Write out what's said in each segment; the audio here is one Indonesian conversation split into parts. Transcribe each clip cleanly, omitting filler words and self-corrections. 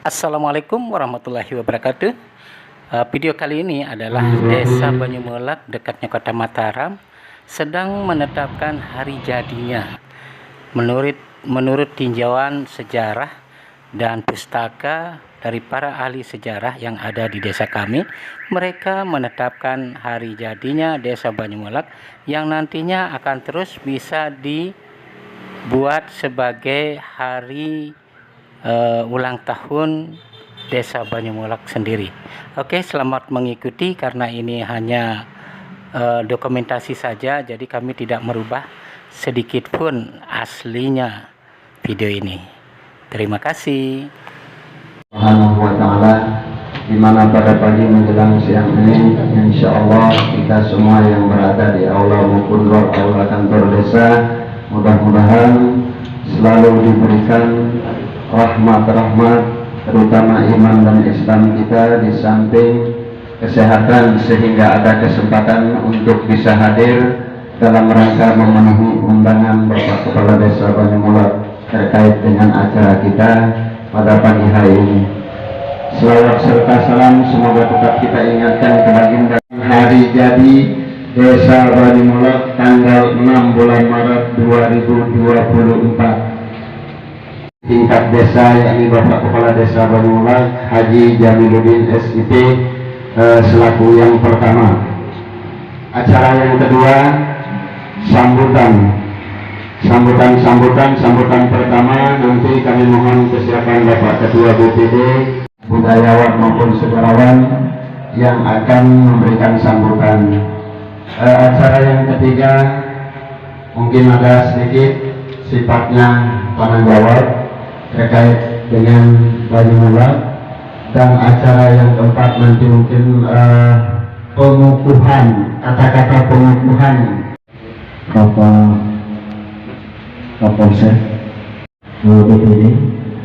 Assalamualaikum warahmatullahi wabarakatuh. Video kali ini adalah Desa Banyumulak dekatnya Kota Mataram sedang menetapkan hari jadinya. Menurut tinjauan sejarah dan pustaka dari para ahli sejarah yang ada di desa kami, mereka menetapkan hari jadinya Desa Banyumulak yang nantinya akan terus bisa dibuat sebagai hari ulang tahun Desa Banyumulak sendiri. Oke, selamat mengikuti karena ini hanya dokumentasi saja, jadi kami tidak merubah sedikit pun aslinya video ini. Terima kasih. Subhanahu wa ta'ala, dimana pada pagi menjelang siang ini insya Allah kita semua yang berada di aula maupun luar aula kantor desa mudah-mudahan selalu diberikan rahmat-rahmat, terutama iman dan Islam kita, di samping kesehatan sehingga ada kesempatan untuk bisa hadir dalam rangka memenuhi undangan Bapak Kepala Desa Banyumulak terkait dengan acara kita pada pagi hari ini. Selawat serta salam semoga tetap kita ingatkan kebaginda hari jadi Desa Banyumulak tanggal 6 bulan Maret 2024. Tingkat desa, yakni Bapak Kepala Desa Banyumulak Haji Jamiluddin SIP selaku yang pertama. Acara yang kedua, sambutan pertama nanti kami mohon kesiapan Bapak Ketua BPD, budayawan maupun sejarawan yang akan memberikan sambutan. Acara yang ketiga mungkin ada sedikit sifatnya tanya jawab terkait dengan Banyumulak, dan acara yang keempat nanti mungkin pengukuhan, kata-kata pengukuhan Bapak Kapolsek BPD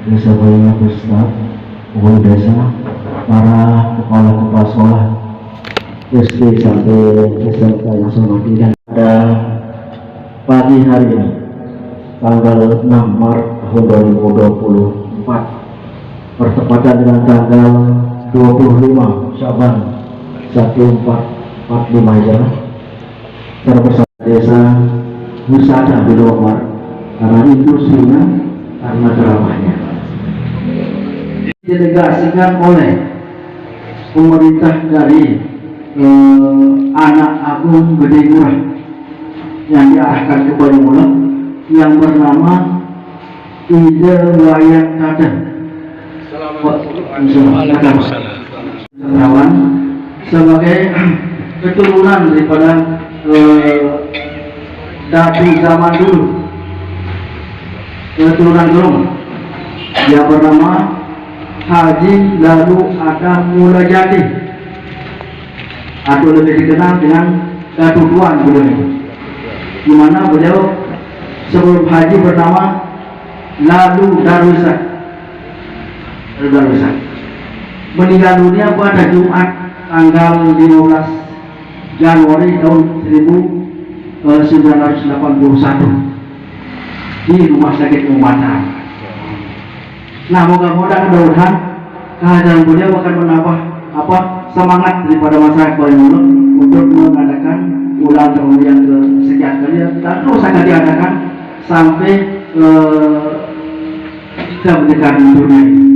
Desa Banyumulak Ustaz, Penghulu Desa, para kepala sekolah SD sampai SMK yang saya hormati, dan pada pagi hari ini tanggal 6 Maret tahun 2024 bertepatan dengan tanggal 25 Syaban 1445 Hijriah bersama desa wisata di Luar karena industrinya, karena ceramahnya didelegasikan oleh pemerintah dari anak Agung Gede Murah yang diarahkan ke Banyumulak yang bernama Ide Wayak Kaden sebagai keturunan daripada dari zaman dulu, keturunan Gelong yang bernama Haji Lalu Adam Mulajati atau lebih dikenal dengan Datu Tuan beliau, di mana beliau sebelum haji bernama Lalu Darusak. Meninggal dunia pada Jumat tanggal 15 Januari tahun 1981 di Rumah Sakit Mataram. Nah, mudah-mudahan kehadiran beliau akan menambah semangat daripada masyarakat Banyumulak untuk mengadakan ulang tahun yang kesekian kali, dan terus akan diadakan sampai kemerdekaan dunia.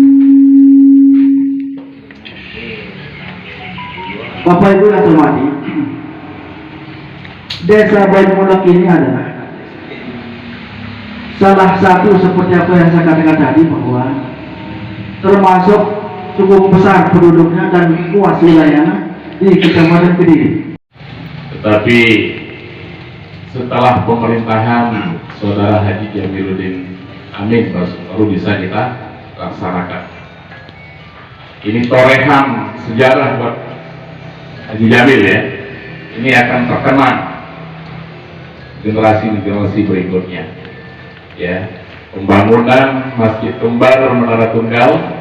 Bapak Ibu yang saya hormati, Desa Banyumulak ini adalah salah satu seperti apa yang saya katakan tadi, bahwa termasuk cukup besar penduduknya dan luas wilayahnya di Kecamatan Kediri. Tetapi setelah pemerintahan Saudara Haji Jamiluddin Amin baru bisa kita laksanakan. Ini torehan sejarah buat Haji Jamil ya. Ini akan terkenang generasi berikutnya. Ya, pembangunan Masjid Kembar Menara Tunggal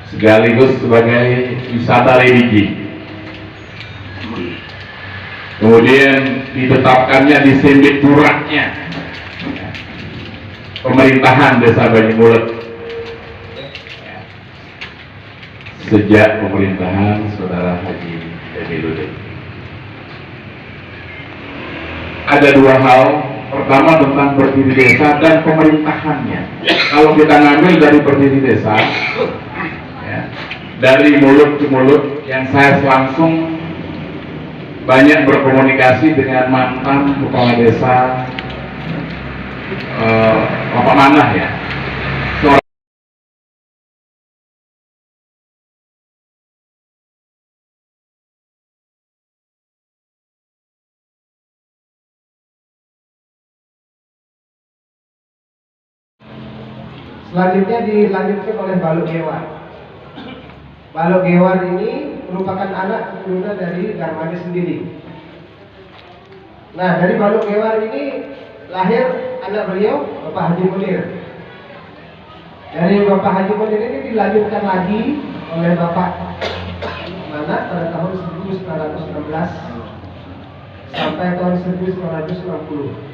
sekaligus sebagai wisata religi. Kemudian ditetapkannya di Sembit Puraknya pemerintahan Desa Banyumulak. sejak pemerintahan Saudara Haji Jamiluddin. Ada dua hal. Pertama tentang berdiri desa dan pemerintahannya. Kalau kita ngambil dari berdiri desa, ya, dari mulut ke mulut, yang saya langsung banyak berkomunikasi dengan mantan kepala desa Bapak Manah, ya. Selanjutnya dilanjutkan oleh Baluk Gewar. Baluk Gewar ini merupakan anak keturunan dari Darmadi sendiri. Nah, dari Baluk Gewar ini lahir anak beliau, Bapak Haji Munir. Dari Bapak Haji Munir ini dilanjutkan lagi oleh Bapak Mana pada tahun 1916 sampai tahun 1960.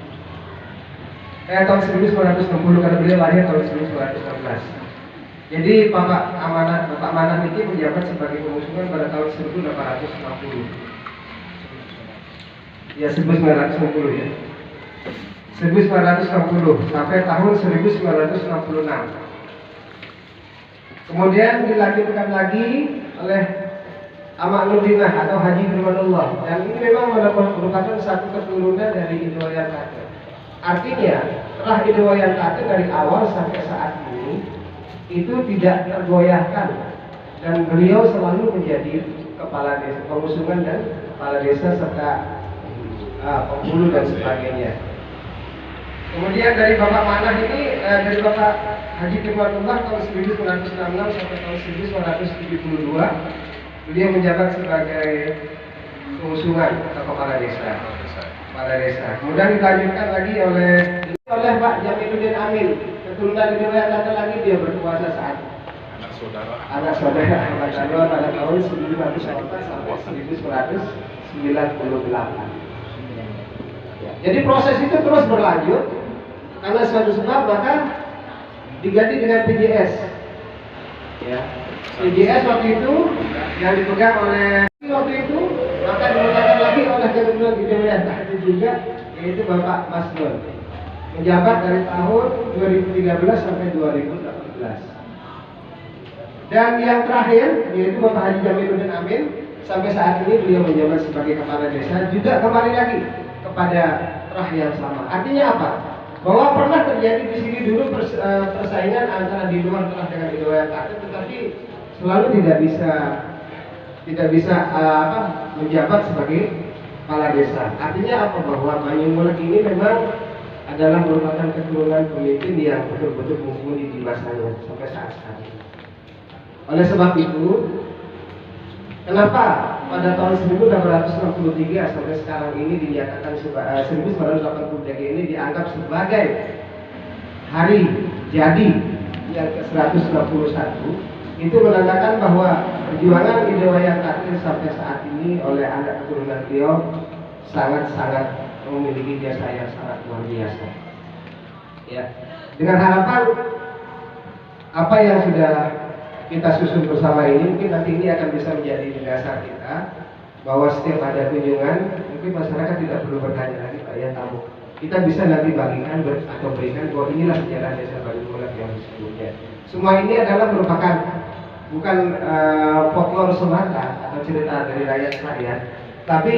Tahun 1960 karena beliau lahir tahun 1916. Jadi Bapak Manah ini menjabat sebagai pengusungan pada tahun 1860. Ya, 1960 ya. 1960 sampai tahun 1966. Kemudian dilanjutkan lagi oleh Amanuddinah atau Haji Firmanullah. Dan ini memang merupakan satu keturunan dari Idoyan Kate. Artinya, setelah Idoyan Kate dari awal sampai saat ini itu tidak tergoyahkan, dan beliau selalu menjadi kepala desa, pengusungan dan kepala desa serta penghulu dan sebagainya. Kemudian dari Bapak Manah ini, dari Bapak Haji Firmanullah tahun 1966 sampai tahun 1972, beliau menjabat sebagai pengusungan atau kepala desa. Kemudian dilanjutkan lagi oleh Pak Jamiluddin Amin, keturunan Idoyan Kate lagi, dia berkuasa saat anak saudara Ahmad Anwar pada tahun 1904 sampai 1998. Ya. Jadi proses itu terus berlanjut karena suatu sebab maka diganti dengan PJS. Ya. PJS waktu itu yang dipegang oleh waktu itu maka diletakkan lagi oleh keturunan Idoyan Kate juga, yaitu Bapak Mas Don, menjabat dari tahun 2013 sampai 2018. Dan yang terakhir yaitu Bapak Haji Jamiluddin Amin, sampai saat ini beliau menjabat sebagai kepala desa, juga kembali lagi kepada terah yang sama. Artinya apa? Bahwa pernah terjadi di sini dulu persaingan antara di luar terah dengan Idoyan Kate, tetapi selalu tidak bisa menjabat sebagai kepala desa. Artinya apa? Bahwa Banyumulek ini memang adalah merupakan keturunan pemimpin yang betul-betul mumpuni di masanya sampai saat sekarang. Oleh sebab itu, kenapa pada tahun 1963 sampai sekarang ini dinyatakan 1983 ini dianggap sebagai hari jadi yang ke-161, itu menandakan bahwa perjuangan Idoyan Kate sampai saat ini oleh anak keturunan beliau sangat-sangat memiliki jasa yang sangat luar biasa. Ya, dengan harapan apa yang sudah kita susun bersama ini mungkin nanti ini akan bisa menjadi dasar kita, bahwa setiap ada kunjungan mungkin masyarakat tidak perlu bertanya lagi, Pak ya, tamu. Kita bisa nanti bagikan atau berikan bahwa inilah sejarah desa Banyumulek yang sesungguhnya. Semua ini adalah merupakan bukan folklore semata atau cerita dari rakyat rakyat, tapi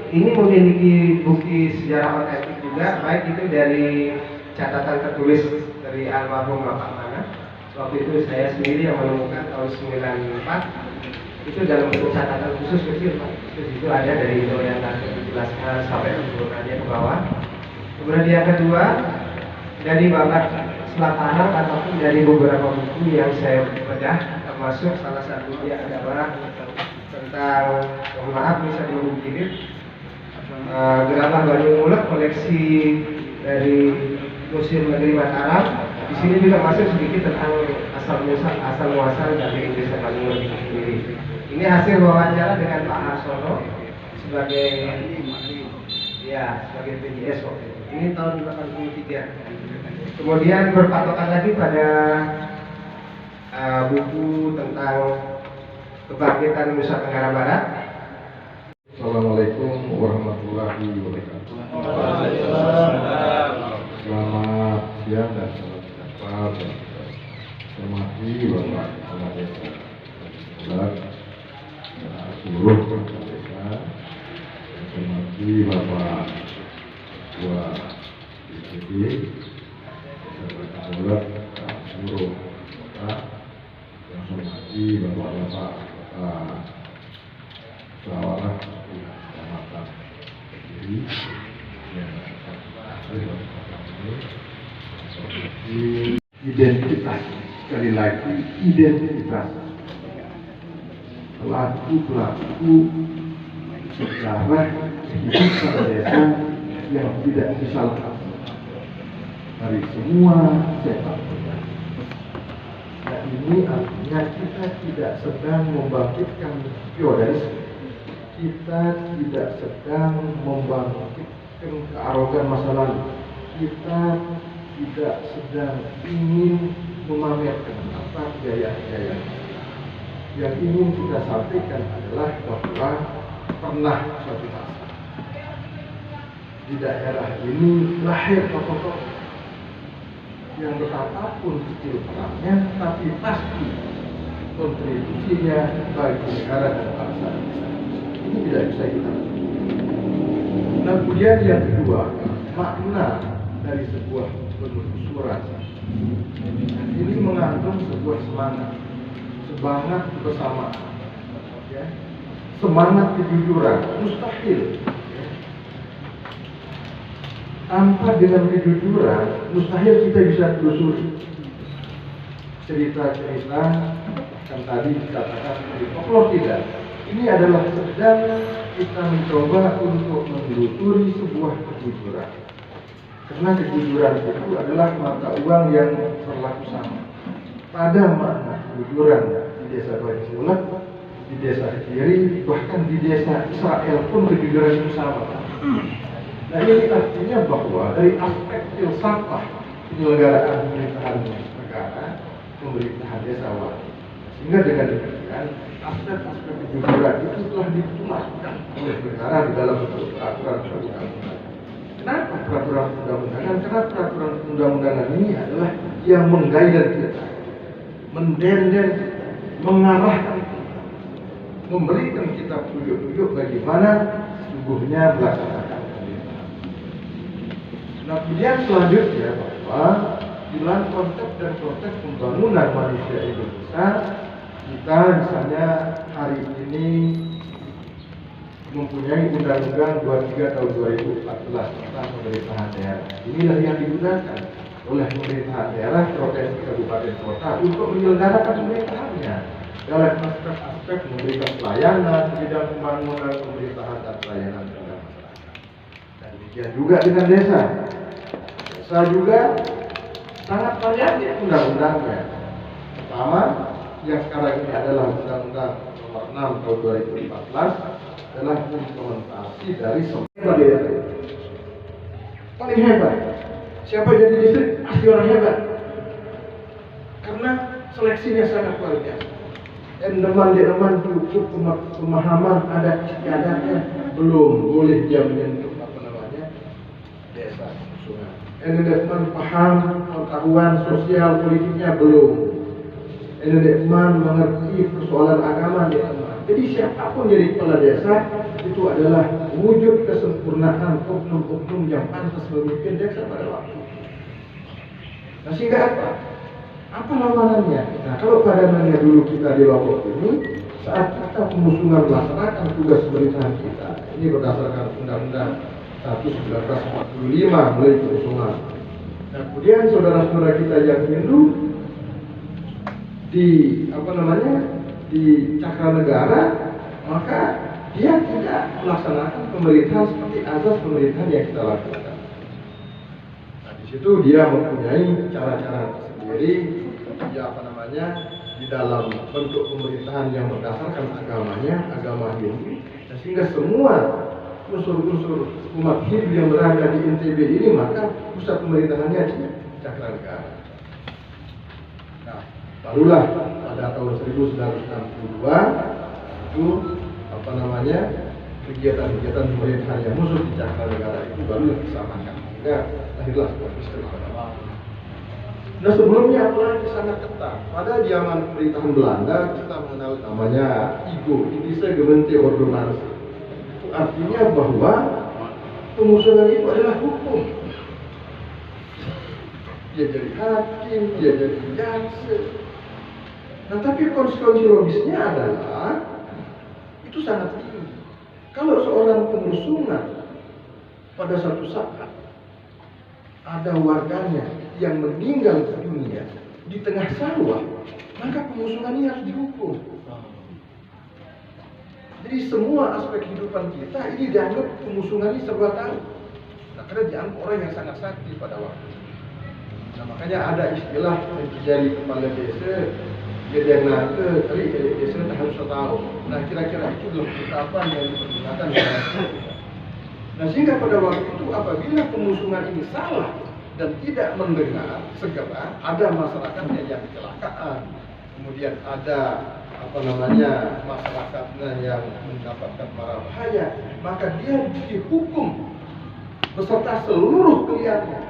ini memiliki bukti sejarah otentik juga, baik itu dari catatan tertulis dari almarhum Bapak Mana. Waktu itu saya sendiri yang menemukan tahun 94, itu dalam bentuk catatan khusus kecil, Pak. Itu ada dari Idoyan Kate dijelaskan sampai turunannya ke bawah. Kemudian yang kedua dari Bapak Selatara ataupun dari beberapa buku yang saya bedah, termasuk salah satunya adalah tentang, mohon maaf bisa diunjuk Gerabah Banyumulek, koleksi dari Museum Negeri Mataram. Di sini juga masuk sedikit tentang asal muasal dari desa Banyumulek sendiri. Ini hasil wawancara dengan Pak Harsono sebagai PJS waktu itu. Ini tahun 83. Kemudian berpatokan lagi pada buku tentang Kebangkitan Nusa Tenggara Barat. Assalamualaikum warahmatullahi wabarakatuh. Selamat siang dan salam sejahtera dan hormati Bapak Kepala Desa dan seluruh kepala desa, hormati Bapak Ketua DPD, seluruh kota, yang hormati Bapak-bapak Sawarah Kecamatan Kediri yang identitas, sekali lagi identitas pelaku sejarah kehidupan desa yang tidak disalahkan dari semua sepak bola. Nah, ini artinya kita tidak sedang membangkitkan feodalisme, kita tidak sedang membangkitkan kearogan masa lalu, kita tidak sedang ingin memamerkan apa kejayaan-kejayaan. Yang ingin kita sampaikan adalah bahwa pernah suatu masa di daerah ini lahir tokoh-tokoh yang betapapun kecil perannya, tapi pasti kontribusinya bagi negara dan bangsa. Ini tidak bisa kita. Nah, kemudian yang kedua, makna dari sebuah penelusuran ini mengandung sebuah semangat kebersamaan, ya. Semangat kejujuran, mustahil. Tanpa dengan kejujuran, mustahil kita bisa telusuri cerita-cerita yang tadi dikatakan dari folklore tidak. Ini adalah sedang kita mencoba untuk menelusuri sebuah kejujuran. Karena kejujuran itu adalah mata uang yang berlaku sama. Pada makna kejujuran di desa Banyumulak, di desa Kediri, bahkan di desa Israel pun kejujuran itu sama. Nah, ini artinya bahwa dari aspek filsafat penyelenggaraan pemerintahan negara, pemerintahan desa sehingga dengan demikian aspek-aspek kejujuran itu telah ditularkan oleh negara di dalam peraturan perundang-undangan. Kenapa peraturan perundang-undangan? Karena peraturan perundang-undangan ini adalah yang mengguide kita, mendenden kita, mengarahkan kita, memberikan kita petunjuk-petunjuk bagaimana sesungguhnya melaksanakan. Nah, kemudian selanjutnya bahwa di dalam konteks dan konteks pembangunan manusia Indonesia, kita misalnya hari ini mempunyai Undang-Undang 23 tahun 2014 tentang pemerintahan daerah. Inilah yang digunakan oleh pemerintahan daerah, provinsi, kabupaten, kota untuk menyelenggarakan pemerintahannya dalam aspek-aspek memberikan pelayanan, bidang pembangunan, pemerintahan dan pelayanan kepada masyarakat. Dan demikian juga dengan desa. Desa juga sangat variatif undang-undangnya. Pertama, yang sekarang ini adalah Undang-Undang Nomor 6 tahun 2014 adalah implementasi dari semua daerah. Paling hebat. Siapa jadi distrik pasti orang hebat. Karena seleksinya sangat luar biasa. Endeman cukup pemahaman adat istiadatnya belum boleh dia menyentuh desa sungai. Endeman paham pengetahuan sosial politiknya belum. Endeman mengerti persoalan agama dia. Jadi siapapun jadi kepala desa itu adalah wujud kesempurnaan oknum-oknum yang pantas memimpin desa pada waktu. Nah, sehingga apa? Apa lawanannya? Nah, kalau padanannya dulu kita di Lombok ini, saat kita pengusungan melaksanakan tugas pemerintahan kita, ini berdasarkan Undang-Undang 1945 mulai pengusungan. Nah, kemudian saudara-saudara kita yang Hindu di cakra negara, maka dia tidak melaksanakan pemerintahan seperti azas pemerintahan yang kita lakukan. Nah, di situ dia mempunyai cara-cara sendiri, di dalam bentuk pemerintahan yang berdasarkan agamanya, agama Hindu, sehingga semua unsur-unsur umat Hindu yang berada di NTB ini maka pusat pemerintahannya di cakra negara. Nah, barulah pada pada tahun 1962 itu apa namanya kegiatan-kegiatan pemerintahan yang musuh di Negara itu baru disamakan. Sehingga lahirlah sistem agama. Nah sebelumnya apalagi sangat ketat. Pada zaman pemerintahan Belanda kita mengenal namanya IGO, Indische Gemeente Ordonnansie. Itu artinya bahwa pemusuhan itu adalah hukum. Dia jadi hakim, dia jadi jaksa. Nah tapi konsekuensi logisnya adalah itu sangat tinggi. Kalau seorang pemusuhan pada satu saat ada warganya yang meninggal dunia di tengah sawah, maka pemusuhan ini harus dihukum. Jadi semua aspek kehidupan kita ini dianggap pemusuhan ini serba tahu. Nah, karena dianggap orang yang sangat sakti pada waktu itu. Nah, makanya ada istilah menjadi kepala desa, jadi yang nakal, kali desa harus tahu. Nah, kira-kira itu adalah ungkapan yang digunakan dalam kita. Nah, sehingga pada waktu itu apabila pemusuhan ini salah dan tidak mendengar, segera ada masyarakatnya yang kecelakaan, kemudian ada apa namanya masyarakatnya yang mendapatkan mara bahaya, maka dia dihukum beserta seluruh kliennya.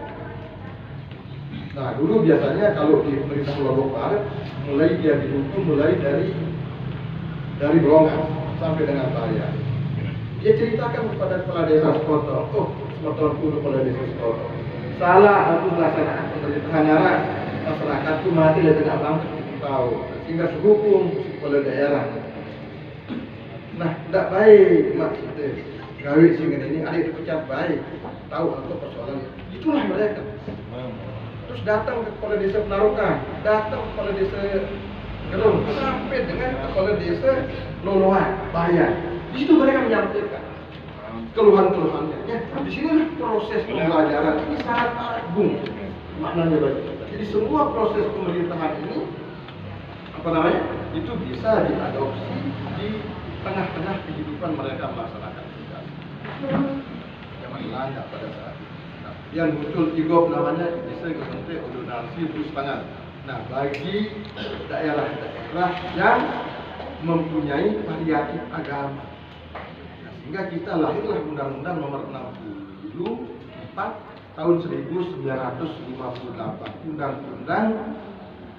Nah dulu biasanya kalau di pemerintah Lombok Barat mulai dia dihukum mulai dari Blongan sampai dengan Bayan. Dia ceritakan kepada kepala desa Sekotong, oh Sekotongku kepala desa Sekotong, salah aku melaksanakan pemerintahan nyara, masyarakat itu mati dari tengah bangkit tahu, sehingga sehukum kepala daerah. Nah tidak baik maksudnya gawe sehingga ini ada dipecat baik, tahu apa persoalannya. Itulah mereka. Terus datang ke kepala desa Penarukan, datang ke kepala desa Gerung, sampai dengan kepala desa Loloan, Bayan. Di situ mereka menyampaikan keluhan-keluhannya. Ya, di sinilah proses pembelajaran ini sangat agung maknanya bagi kita. Jadi semua proses pemerintahan ini apa namanya itu bisa diadopsi di tengah-tengah kehidupan mereka masyarakat kita. Zaman Belanda pada saat itu. Nah, yang muncul IGOP namanya Indische Gemeente Ordonnansie Bustangan. Nah, bagi daerah-daerah yang mempunyai variatif agama. Nah, sehingga kita lahirlah Undang-Undang Nomor 64 tahun 1958, Undang-Undang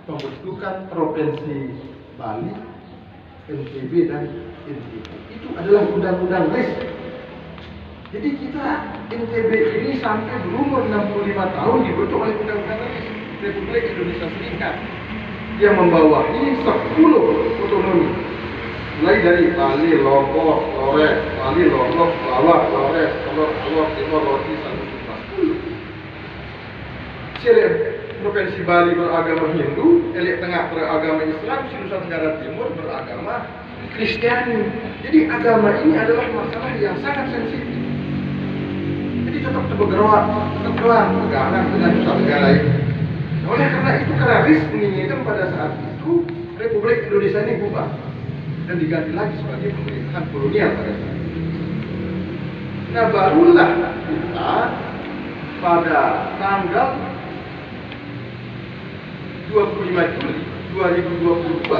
Pembentukan Provinsi Bali, NTB dan NTB. Itu adalah undang-undang RIS. Jadi kita NTB ini sampai berumur 65 tahun dibentuk oleh undang-undang RIS Republik Indonesia Serikat yang membawahi 10 otonomi. Mulai dari Bali, Lombok, Flores, Bali, Lombok, Lawak, Flores, Lombok, Timor, Leste, Sirip Provinsi Bali beragama Hindu, elit tengah beragama Islam, Nusa Tenggara Timur beragama Kristiani. Jadi agama ini adalah masalah yang sangat sensitif. Jadi tetap bergerak pegangan dengan Nusa Tenggara ini. Oleh karena itu, karena RIS menginginkan pada saat itu Republik Indonesia ini bubar dan diganti lagi sebagai pemerintahan kolonial pada saat itu. Nah barulah kita pada tanggal 25 Juli 2022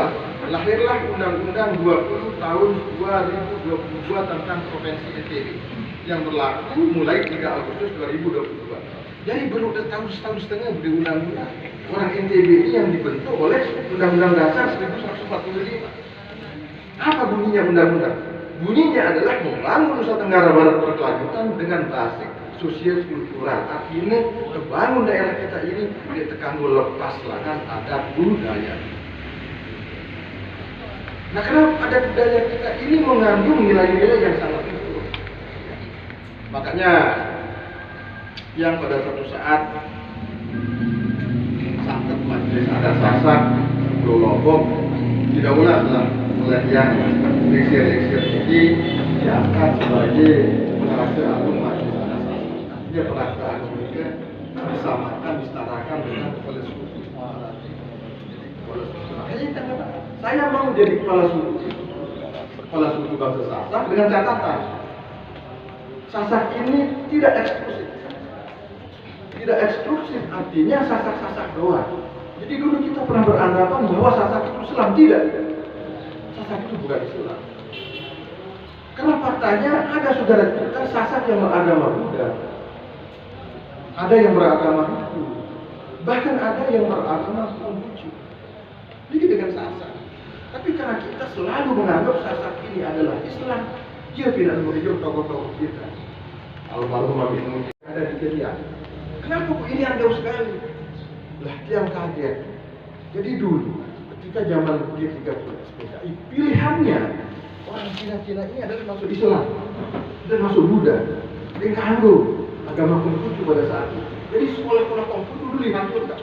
lahirlah Undang-Undang 20 tahun 2022 tentang Provinsi NTB yang berlaku mulai 3 Agustus 2022. Jadi baru setahun setengah di undang-undang. Orang NTB ini yang dibentuk oleh Undang-Undang Dasar 1945. Apa bunyinya undang-undang? Bunyinya adalah membangun Nusa Tenggara Barat berkelanjutan dengan basis sosial kultural. Artinya membangun daerah kita ini ditekan lepas lahan adat budaya. Nah, kenapa adat budaya kita ini mengandung nilai-nilai yang sangat luhur? Makanya yang pada suatu saat santet majelis adat Sasak Lombok tidak ulang oleh yang leksir-leksir ini diangkat sebagai pengarasa agung majelis adat Sasak. Dia pengarasa agung juga disamakan, disetarakan dengan kepala suku. Jadi kepala suku. Makanya saya mau jadi kepala suku bangsa Sasak dengan catatan Sasak ini tidak eksklusif. Tidak eksklusif artinya Sasak-Sasak doang. Jadi dulu kita pernah beranggapan bahwa Sasak itu Islam. Tidak. Sasak itu bukan Islam. Karena faktanya ada saudara kita Sasak yang beragama Buddha. Ada yang beragama Hindu. Bahkan ada yang beragama Konghucu. Jadi dengan Sasak. Tapi karena kita selalu menganggap Sasak ini adalah Islam, dia tidak menunjuk tokoh-tokoh kita. Almarhum Habib Munir ada di Jelian. Kenapa kok ini jauh sekali? Lah dia yang kaget. Jadi dulu ketika zaman G30 SPKI, pilihannya orang Cina-Cina ini adalah masuk Islam dan masuk Buddha. Dia kanggo agama Konghucu pada saat itu. Jadi sekolah-sekolah Konghucu dulu dihancurkan.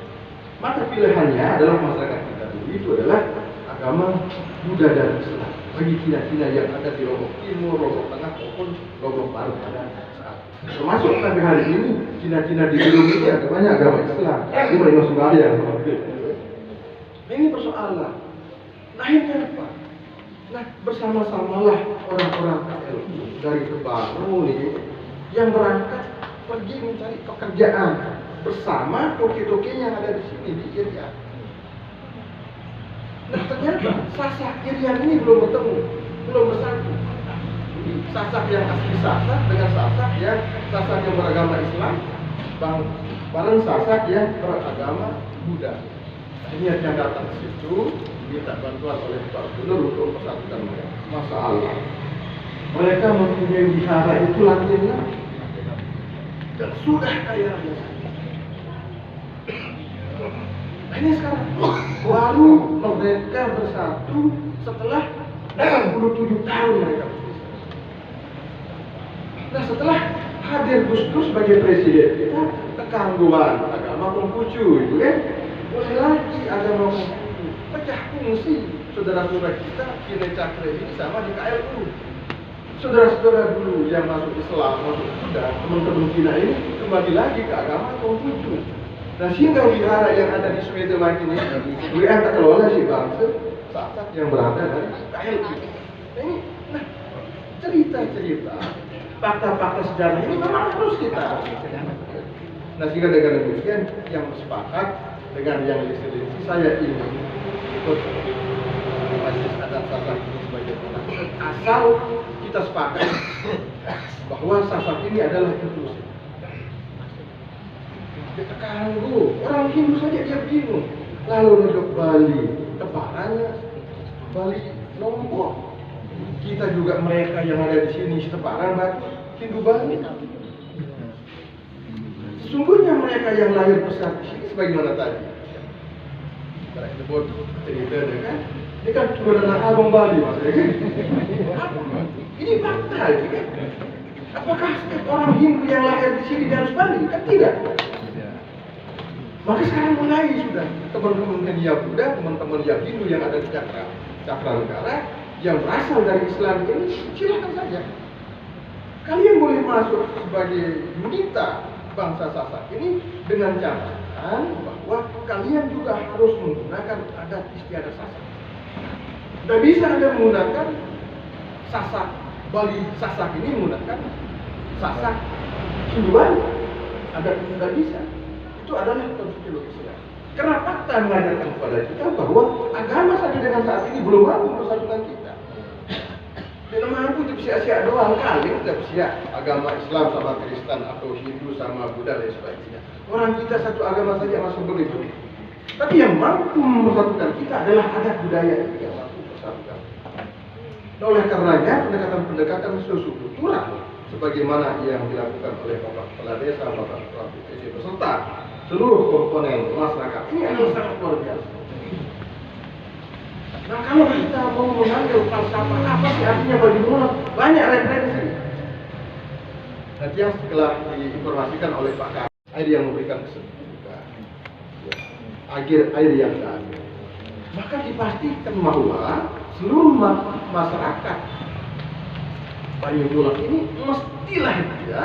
Maka pilihannya adalah masyarakat kita dulu itu adalah agama Buddha dan Islam. Bagi Cina-Cina yang ada di Lombok Timur, Lombok Tengah maupun Lombok Barat pada saat. Termasuk sampai hari ini Cina-Cina di Indonesia agamanya agama Islam. Ini mereka sembahyang. Nah, ini persoalan. Nah ini apa? Nah bersama-samalah orang-orang KLI dari Kebaru nih yang berangkat pergi mencari pekerjaan bersama toke-toke yang ada di sini di Irian. Nah ternyata Sasak Irian ini belum bertemu, belum bersatu. Sasak yang asli Sasak dengan Sasak yang beragama Islam, bareng Sasak yang beragama Buddha. Ini yang datang ke situ minta bantuan oleh Pak Gubernur untuk persatukan mereka. Masalah mereka mempunyai wihara itu latihannya dan sudah kaya raya. Nah ini sekarang baru mereka bersatu setelah 67 tahun mereka berpisah. Nah setelah hadir Gus Dur sebagai presiden kita kekangguan agama Konghucu itu kan mulai lagi agama Konghucu pecah fungsi saudara-saudara kita Kine Cakre ini sama di KLU. Saudara-saudara dulu yang masuk Islam, masuk Buddha, teman-teman Cina ini kembali lagi ke agama Konghucu. Nah sehingga wihara yang ada di Sweden ini dulu yang kelola si bangsa Sasak yang berada dari KLU. Nah ini, nah cerita-cerita fakta-fakta sejarah ini memang harus kita. Nah sehingga dengan demikian yang sepakat dengan yang lisensi saya ingin ikut majelis adat Sasak ini sebagai penasihat asal kita sepakat bahwa Sasak ini adalah inklusif. Dia terganggu, orang Hindu saja dia bingung. Lalu untuk Bali, teparannya Bali Lombok. Kita juga mereka yang ada di sini seteparan Hindu Bali. Sesungguhnya mereka yang lahir besar di sini sebagaimana tadi. Kita sebut cerita dia kan. Ini kan keturunan Abang Bali maksudnya kan. Ini fakta ini kan. Apakah orang Hindu yang lahir di sini dia harus Bali? Kan tidak. Maka sekarang mulai sudah teman-teman yang Buddha, teman-teman yang Hindu yang ada di Cakra Negara yang berasal dari Islam ini silakan saja. Kalian boleh masuk sebagai yunita bangsa Sasak ini dengan catatan bahwa kalian juga harus menggunakan adat istiadat Sasak. Tidak bisa Anda menggunakan Sasak Bali Sasak ini menggunakan Sasak Hindu Bali. Adat tidak bisa. Itu adalah konstruksi logisnya. Karena fakta mengajarkan kepada kita bahwa agama sampai dengan saat ini belum mampu mempersatukan kita. Tidak mampu sia-sia doang kali tidak sia agama Islam sama Kristen atau Hindu sama Buddha dan sebagainya. Orang kita satu agama saja masuk begitu. Tapi yang mampu mempersatukan kita adalah adat budaya yang mampu mempersatukan. Nah, oleh karenanya pendekatan sosiokultural sebagaimana yang dilakukan oleh Bapak Kepala Desa, Bapak Kepala BPD beserta seluruh komponen masyarakat ini adalah sangat luar biasa. Nah kalau kita mau mengambil falsafah apa sih artinya bagi mulak, banyak referensi. Nanti yang setelah diinformasikan oleh Pak Kak, air yang memberikan kesejukan, air yang ada. Maka dipastikan bahwa seluruh masyarakat Banyu Mulak ini mestilah dia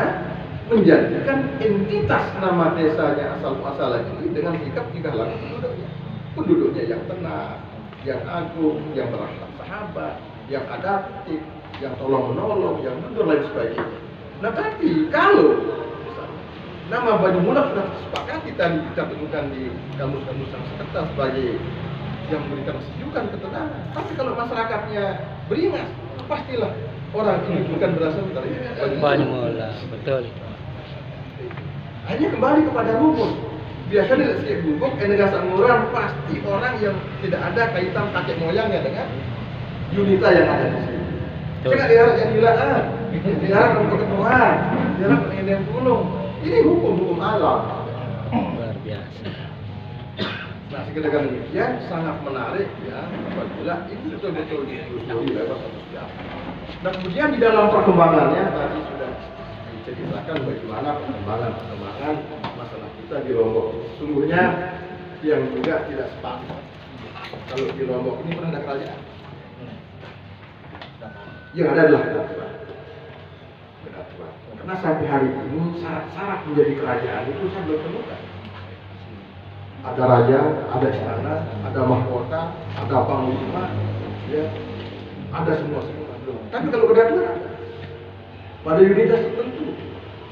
menjadikan entitas nama desanya asal-muasalan ini dengan sikap tingkah laku penduduknya yang tenang, yang agung, yang berakhlak sahabat, yang adaptif, yang tolong menolong, yang mundur lain sebagainya. Nah tapi kalau nama Banyumulak sudah disepakati tadi kita temukan di kamus-kamus Sanskerta sebagai yang memberikan kesejukan, ketenangan. Tapi kalau masyarakatnya beringas, pastilah orang ini bukan berasal dari Banyumulak, betul. Hanya kembali kepada rumput. Biasanya di setiap gubuk, negara Sanguran pasti orang yang tidak ada kaitan kakek moyangnya dengan unita yang ada di sini. Jangan diharap yang gilaan, diharap untuk ketuaan, diharap yang gunung. Ini hukum alam. Luar biasa. Nah, dengan demikian sangat menarik ya apabila itu betul-betul ditelusuri lewat satu siapa. Nah, kemudian di dalam perkembangannya tadi sudah diceritakan bagaimana perkembangan masalah kita di Lombok. Sungguhnya yang juga tidak sepakat. Kalau di Lombok ini pernah ada kerajaan. Yang ada adalah kedatuan. Karena sampai hari ini syarat-syarat menjadi kerajaan itu saya belum temukan. Ada raja, ada istana, ada mahkota, ada panglima, ya, ada semua. Tapi kalau kedatuan ada. Pada unitas tertentu,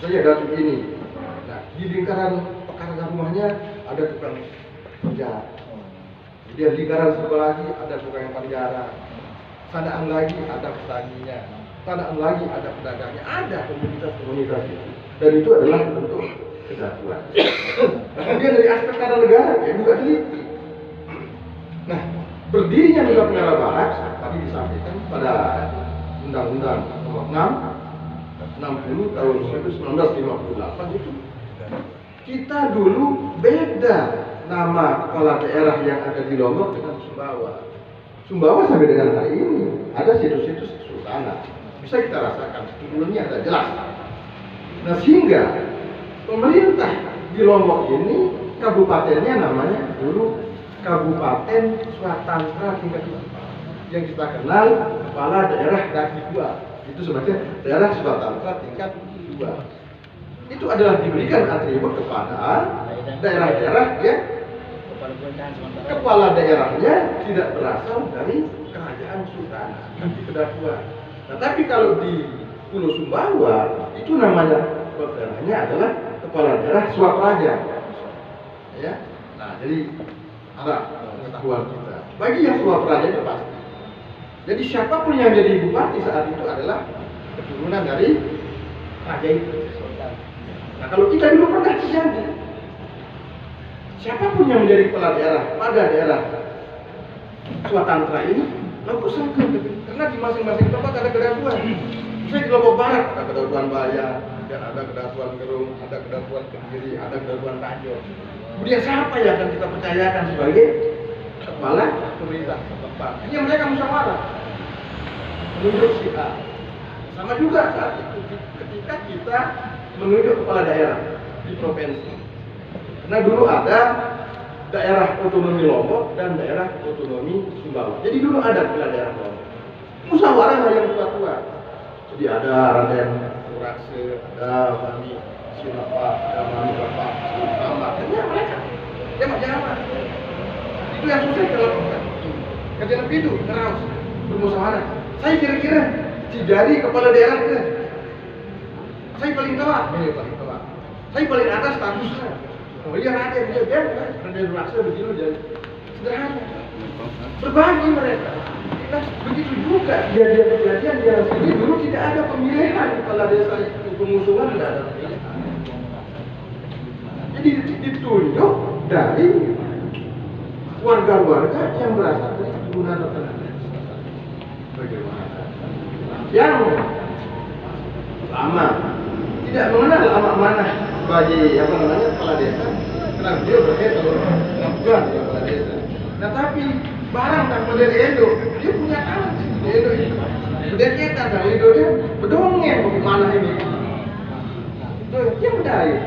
saya datuk ini. Nah, di lingkaran pekarangan rumahnya ada tukang penjara. Kemudian lingkaran sebelah lagi ada tukang penjara. Sanaan lagi ada petaninya, sanaan lagi ada pedagangnya, ada komunitas-komunitas itu. Dan itu adalah bentuk kesatuan. Kemudian dari aspek tata negara ya juga teliti. Nah, berdirinya negara barat tadi disampaikan pada Undang-Undang Nomor 60 tahun 1958 itu kita dulu beda nama kepala daerah yang ada di Lombok dengan Sumbawa. Sumbawa sampai dengan hari ini ada situs-situs kesultanan. Bisa kita rasakan, turunnya ada jelas. Nah, sehingga pemerintah di Lombok ini kabupatennya namanya dulu Kabupaten Swatantra tingkat 2 yang kita kenal kepala daerah Daki 2 itu sebagai daerah Swatantra tingkat 2. Itu adalah diberikan atribut kepada daerah-daerah yang kepala daerahnya tidak berasal dari kerajaan sultan tapi kedatuan. Nah, tapi kalau di Pulau Sumbawa itu namanya kepala daerahnya adalah kepala daerah Swapraja. Ya. Nah, jadi harap pengetahuan kita. Bagi yang Swapraja itu pasti. Jadi siapapun yang jadi bupati saat itu adalah keturunan dari raja itu. Nah, kalau kita dulu pernah terjadi, siapapun yang menjadi kepala daerah pada daerah Swatantra ini, Lombok sangkut karena di masing-masing tempat ada kedatuan. Saya di Lombok Barat ada kedatuan Bayan, dan ada kedatuan Gerung, ada kedatuan Kediri, ada kedatuan Tanjung. Kemudian siapa yang akan kita percayakan sebagai kepala pemerintah setempat? Hanya mereka musyawarah menunjuk si A. Sama juga saat itu ketika kita menunjuk kepala daerah di provinsi. Karena dulu ada daerah otonomi Lombok dan daerah otonomi Sumbawa. Jadi dulu ada kepala daerah Lombok. Musyawarah yang tua-tua. Jadi ada Raden Urakse, ada Mami Sinapa, ada Mami Bapak Sultama. Hanya mereka. Jamak-jamak. Itu yang susah kita lakukan. Kerja lebih itu, terus bermusyawarah. Saya kira-kira si jari kepala daerahnya. Saya paling tua, paling tua. Saya paling atas statusnya. Oh iya Raden, dia Raden Urakse begini jadi sederhana. Berbagi mereka. Nah, begitu juga kejadian yang sini dulu tidak ada pemilihan kepala desa itu, pengusungan tidak ada pemilihan. Jadi ditunjuk dari warga-warga yang berasal dari keturunan tertentu. Bagaimana? Yang lama tidak mengenal lama mana sebagai apa namanya kepala desa, karena dia berbeda dengan kepala desa. Nah, tapi barang dan model Edo, dia punya alat di Edo itu. Udah kita dan Edo dia berdongeng bagaimana ini. Itu yang berdaya.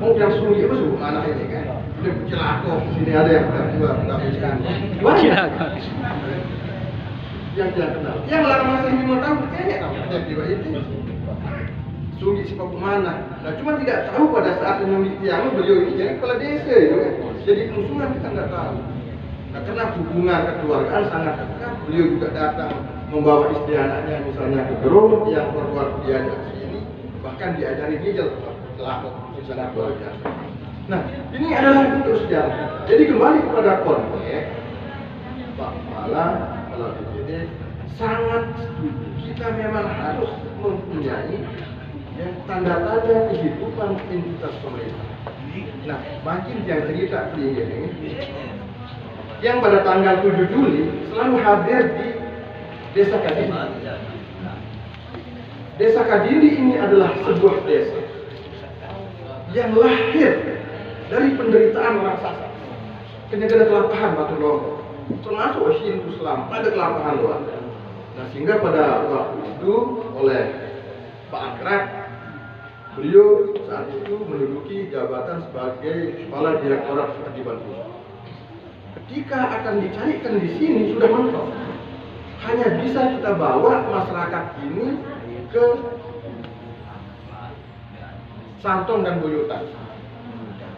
Mau yang sunyi itu bagaimana ini kan? Udah celaka. Sini ada yang berdua, menghabiskan. Cilaka. Yang tidak kenal. Yang lama masih 5 tahun kayaknya tahu ada jiwa itu. Sunyi si mana? Nah, cuma tidak tahu pada saat memiliki yang beliau ini jadi kepala desa itu kan. Jadi pengusungan kita nggak tahu. Nah, karena hubungan kekeluargaan sangat dekat, beliau juga datang membawa istri anaknya misalnya ke Gerung yang keluar diajak sini, bahkan diajari ngijel kelak sangat luar biasa. Nah, ini adalah bentuk sejarah. Jadi kembali kepada konteks, Pak Kepala BPD sangat setuju. Kita memang harus mempunyai tanda-tanda kehidupan entitas pemerintah. Nah, makin yang cerita ini, yang pada tanggal 7 Juli selalu hadir di Desa Kadiri. Desa Kadiri ini adalah sebuah desa yang lahir dari penderitaan orang Sasak. Kenyagana kelapahan Batu Lombok, termasuk Hindu Islam pada kelapahan luar. Nah, sehingga pada waktu itu oleh Pak Akrad, beliau saat itu menduduki jabatan sebagai Kepala Direktorat Ketertiban Khusus. Ketika akan dicarikan di sini sudah mentok. Hanya bisa kita bawa masyarakat ini ke Santong dan Boyotan.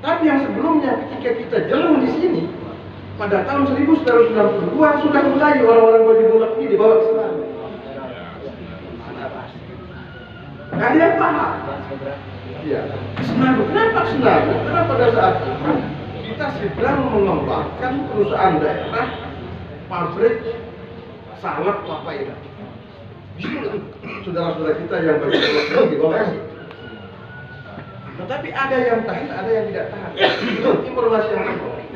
Tapi yang sebelumnya ketika kita jalan di sini pada tahun 1992 sudah mulai orang-orang Baju Mulak ini dibawa ke sana. Nggak ada yang paham. Ya, Senaru. Kenapa Senaru? Karena pada saat itu kita sedang mengembangkan perusahaan daerah pabrik salep kelapa ini. Saudara-saudara kita yang Baju Mulak ini dibawa. Tetapi ada yang tahan, ada yang tidak tahan. Informasi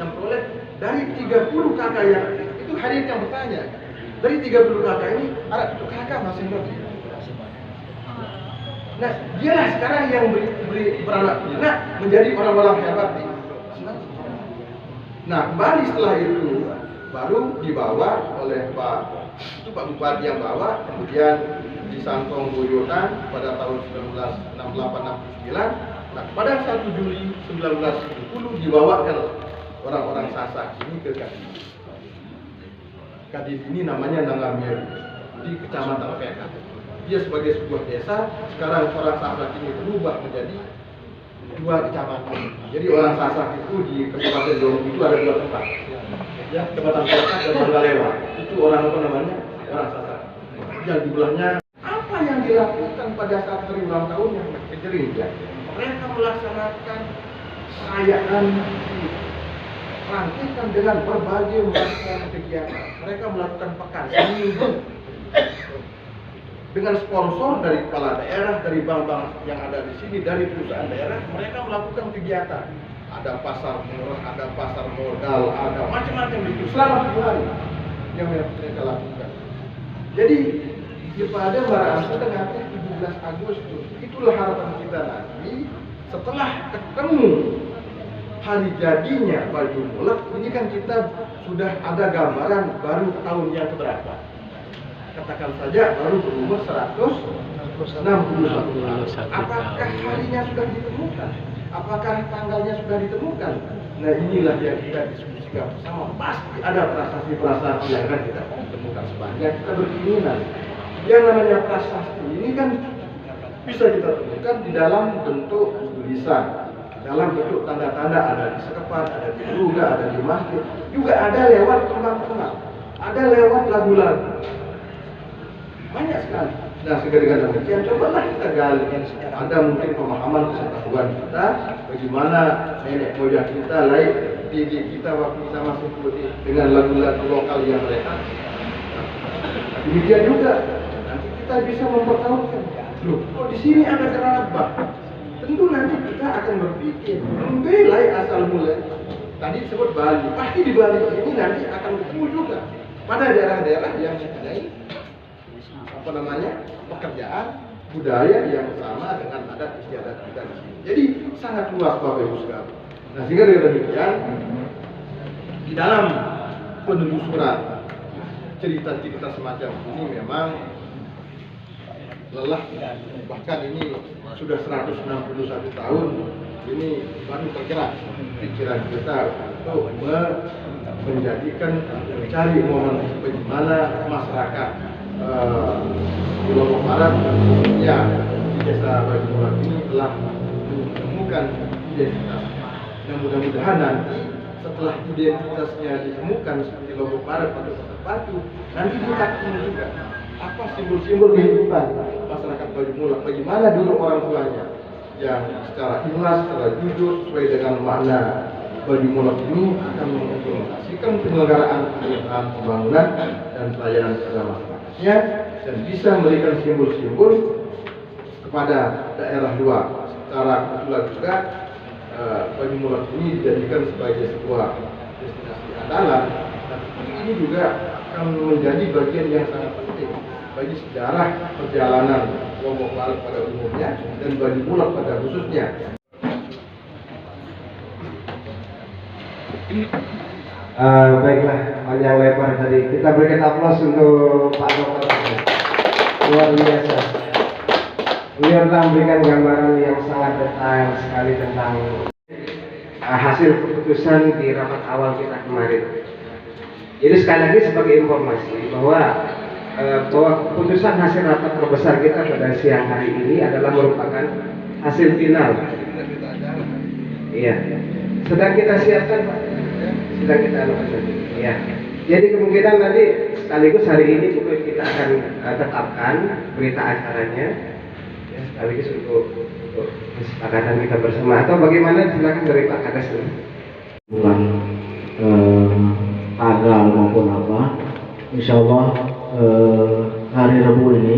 yang peroleh dari 30 kakak yang itu hari yang bertanya. Dari 30 kakak ini ada 1 kakak masih ngerti. Nah, dialah sekarang yang beranak pinak menjadi orang-orang hebat di sana. Nah, kembali setelah itu baru dibawa oleh Pak Bupati yang bawa, kemudian di Santong Boyotan pada tahun 1968-69. Nah, pada 1 Juli 1970 dibawakan orang-orang Sasak ini ke Kadiri. Kadiri ini namanya Nangamir di Kecamatan Peka. Dia sebagai sebuah desa, sekarang orang Sasak ini berubah menjadi 2 kecamatan. Jadi orang Sasak itu di Kabupaten Dorong itu ada 2 tempat. Ya, Kecamatan Peka dan Manggalewa. Itu orang apa namanya? Orang Sasak. Yang jumlahnya apa yang dilakukan pada saat hari ulang tahun yang kejering ya? Mereka melaksanakan perayaan rangkaikan dengan berbagai macam kegiatan. Mereka melakukan pekan seminggu dengan sponsor dari kepala daerah, dari bank-bank yang ada di sini, dari perusahaan daerah. Mereka melakukan kegiatan. Ada pasar murah, ada pasar modal, ada macam-macam itu selama 2 hari yang mereka lakukan. Jadi pada Maraasa dengan 17 Agustus itulah harapan kita nanti setelah ketemu hari jadinya Baju Mulak. Ini kan kita sudah ada gambaran baru tahun yang keberapa. Katakan saja baru berumur 161 tahun. Apakah harinya sudah ditemukan? Apakah tanggalnya sudah ditemukan? Nah, inilah yang kita diskusikan bersama. Pasti ada prasasti-prasasti yang akan kita temukan sepanjang kita berkeinginan. Yang namanya prasasti ini kan bisa kita temukan di dalam bentuk tulisan, dalam bentuk tanda-tanda, ada di sekepan, ada di ruga, ada di masjid, juga ada lewat tembang-tembang, ada lewat lagu-lagu, banyak sekali. Nah, dengan demikian cobalah kita gali. Ada mungkin pemahaman pengetahuan kita bagaimana nenek moyang kita, lain didik kita waktu kita masih putih dengan lagu-lagu lokal yang mereka. Demikian juga nanti kita bisa mempertahankan. Loh, kok di sini ada gerabah? Tentu nanti kita akan berpikir membelai asal mula. Tadi disebut Bali, pasti di Bali ini nanti akan ketemu juga pada daerah-daerah yang mempunyai pekerjaan budaya yang sama dengan adat istiadat kita di sini. Jadi sangat luas Bapak Ibu sekalian. Nah, sehingga dengan demikian di dalam penelusuran cerita-cerita semacam ini memang lelah, bahkan ini sudah 161 tahun ini baru tergerak pikiran kita untuk menjadikan mencari momen bagaimana masyarakat di Lombok Barat ya di Desa Baju Mulak ini telah menemukan identitas. Dan mudah-mudahan nanti setelah identitasnya ditemukan seperti Lombok Barat pada Kota Batu, nanti kita ketemu juga apa simbol-simbol kehidupan masyarakat Baju Mulak, bagaimana dulu orang tuanya, yang secara ikhlas, secara jujur, sesuai dengan makna Baju Mulak ini akan mengimplementasikan penyelenggaraan pemerintahan pembangunan dan pelayanan kepada masyarakatnya dan bisa memberikan simbol-simbol kepada daerah luar. Secara kebetulan juga Baju Mulak ini dijadikan sebagai sebuah destinasi andalan, dan ini juga akan menjadi bagian yang sangat penting bagi sejarah perjalanan Lombok Barat pada umumnya dan Baju Mulak pada khususnya. Baiklah, panjang lebar tadi. Kita berikan aplaus untuk Pak Dokter. Luar biasa. Beliau telah memberikan gambaran yang sangat detail sekali tentang hasil keputusan di rapat awal kita kemarin. Jadi sekali lagi sebagai informasi bahwa keputusan hasil rapat terbesar kita pada siang hari ini adalah merupakan hasil final. Iya, sedang kita siapkan, Pak. Sedang kita lakukan. Ya. Jadi kemungkinan nanti sekaligus hari ini juga kita akan tetapkan berita acaranya, ya, sekaligus untuk kesepakatan kita bersama. Atau bagaimana, silakan dari Pak Kades dulu. Bukan tanggal maupun apa, insya Allah hari Rabu ini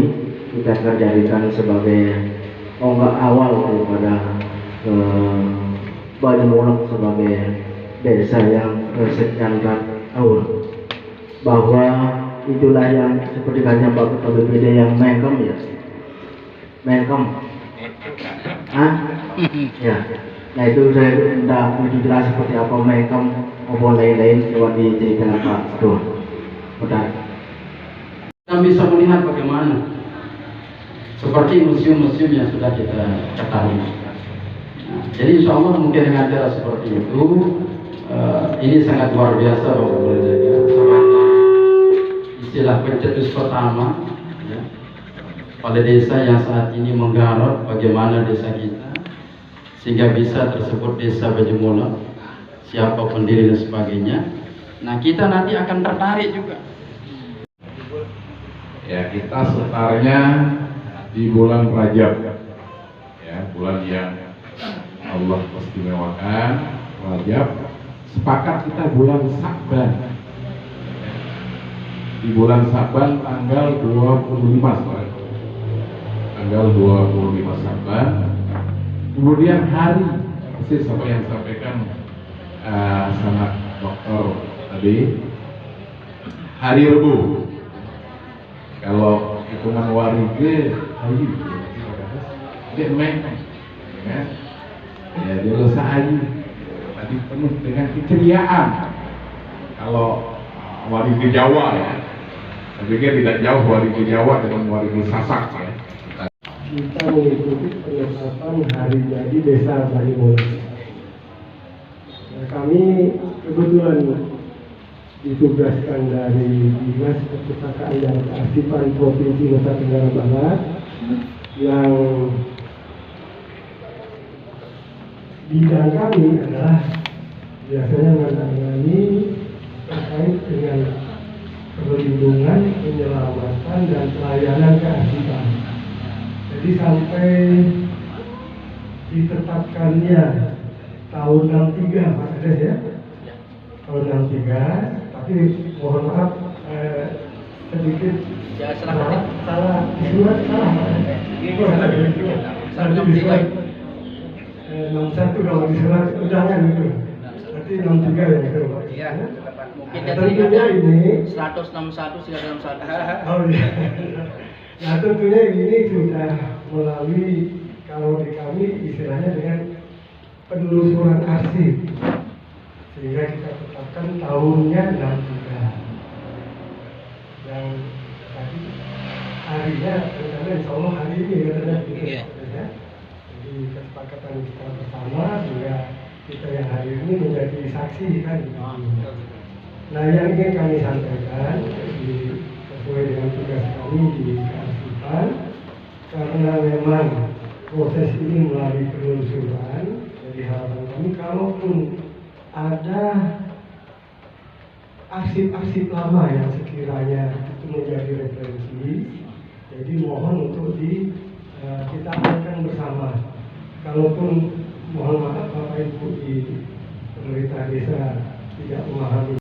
kita akan jadikan sebagai tonggak awal daripada Baju Mulak sebagai desa yang sekian tahun, bahwa itulah yang seperti kata Pak Ketua BPD yang mengkem ya, mengkem, ya. Nah itu saya tidak begitu jelas seperti apa mengkem maupun lain-lain, coba diceritakan Pak Ketua. Udah. Kita bisa melihat bagaimana seperti museum-museum yang sudah kita ketahui. Nah, jadi insya Allah mungkin dengan cara seperti itu ini sangat luar biasa Bapak Pemerintah, sangat istilah pencetus pertama ya, pada desa yang saat ini menggarap bagaimana desa kita sehingga bisa tersebut desa Baju Mulak, siapa pendiri dan sebagainya. Nah kita nanti akan tertarik juga. Ya, kita setarnya di bulan Rajab, ya, bulan yang Allah istimewakan, Rajab. Sepakat kita bulan Sa'ban. Di bulan Sa'ban tanggal 25 tanggal 25 Sa'ban. Kemudian hari persis apa yang disampaikan sama dokter tadi, hari Rabu. Kalau hitungan warige hari dia main, ya, dia dosa hari. Tadi penuh dengan keceriaan. Kalau warige Jawa ya, saya pikir tidak jauh warige Jawa dengan warige Sasak ya. Kita mengikuti penetapan hari jadi desa Baju Mulak. Nah, kami kebetulan ditugaskan dari Dinas Perpustakaan dan Kearsipan Provinsi Nusa Tenggara Barat yang bidang kami adalah biasanya menangani terkait dengan perlindungan, penyelamatan, dan pelayanan kearsipan. Jadi sampai ditetapkannya tahun 63 Pak Kades ya, tahun 63, tapi mohon maaf sedikit salah di surat, salah di surat 61 kalau di surat undangan itu, berarti 63 ya itu Pak. Iya. Mungkin tentunya ini 161 sila dalam satu. Oh iya. Nah tentunya ini sudah melalui, kalau di kami istilahnya dengan penelusuran arsip, sehingga kita tetapkan tahunnya 63. Yang tadi harinya rencana insya Allah hari ini katanya gitu. Iya. Ya. Jadi kesepakatan kita bersama sehingga kita yang hari ini menjadi saksi kan. Nah yang ingin kami sampaikan sesuai dengan tugas kami di kearsipan, karena memang proses ini melalui penelusuran, jadi harapan kami kalaupun ada arsip-arsip lama yang sekiranya itu menjadi referensi, jadi mohon untuk kita akan bersama, kalaupun mohon maaf Bapak Ibu di pemerintah desa tidak memahami